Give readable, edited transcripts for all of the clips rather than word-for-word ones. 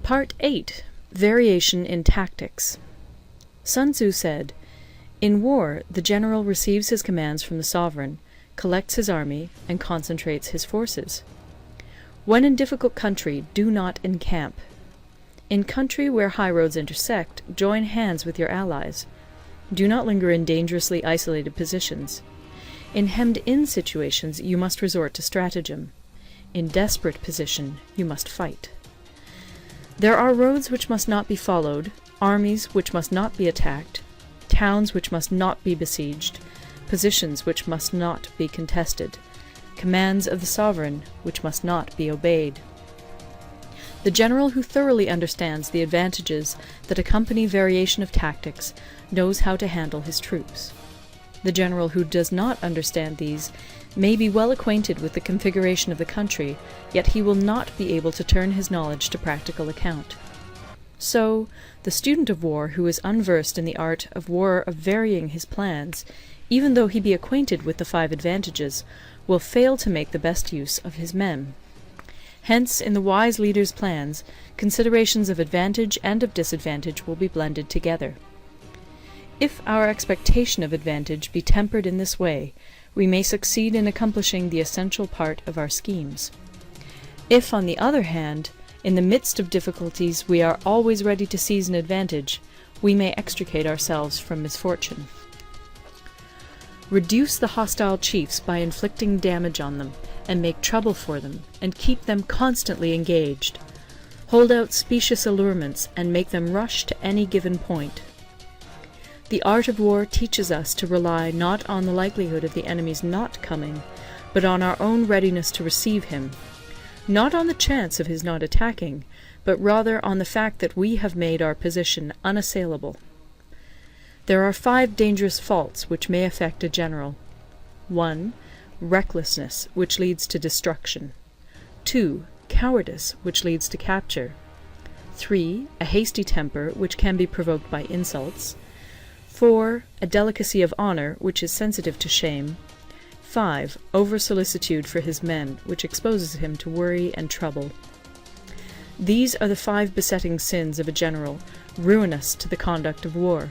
Part 8. Variation in Tactics. Sun Tzu said, "In war, the general receives his commands from the sovereign, collects his army, and concentrates his forces. When in difficult country, do not encamp. In country where high roads intersect, join hands with your allies. Do not linger in dangerously isolated positions. In hemmed-in situations, you must resort to stratagem. In desperate position, you must fight. There are roads which must not be followed, armies which must not be attacked, towns which must not be besieged, positions which must not be contested, commands of the sovereign which must not be obeyed." The general who thoroughly understands the advantages that accompany variation of tactics knows how to handle his troops. The general who does not understand these may be well acquainted with the configuration of the country, yet he will not be able to turn his knowledge to practical account. So, the student of war who is unversed in the art of war of varying his plans, even though he be acquainted with the 5 advantages, will fail to make the best use of his men. Hence, in the wise leader's plans, considerations of advantage and of disadvantage will be blended together. If our expectation of advantage be tempered in this way, we may succeed in accomplishing the essential part of our schemes. If, on the other hand, in the midst of difficulties we are always ready to seize an advantage, we may extricate ourselves from misfortune. Reduce the hostile chiefs by inflicting damage on them, and make trouble for them, and keep them constantly engaged. Hold out specious allurements, and make them rush to any given point. The art of war teaches us to rely not on the likelihood of the enemy's not coming, but on our own readiness to receive him, not on the chance of his not attacking, but rather on the fact that we have made our position unassailable. There are 5 dangerous faults which may affect a general. 1. Recklessness, which leads to destruction. 2. Cowardice, which leads to capture. 3. A hasty temper, which can be provoked by insults. 4. A delicacy of honour, which is sensitive to shame. 5. Over-solicitude for his men, which exposes him to worry and trouble. These are the 5 besetting sins of a general, ruinous to the conduct of war.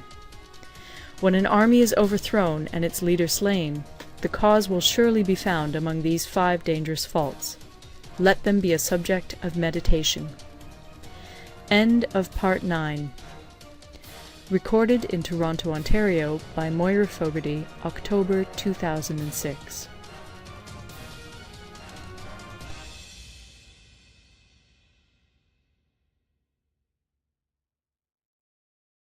When an army is overthrown and its leader slain, the cause will surely be found among these 5 dangerous faults. Let them be a subject of meditation. End of Part 9. Recorded in Toronto, Ontario by Moira Fogarty, October 2006.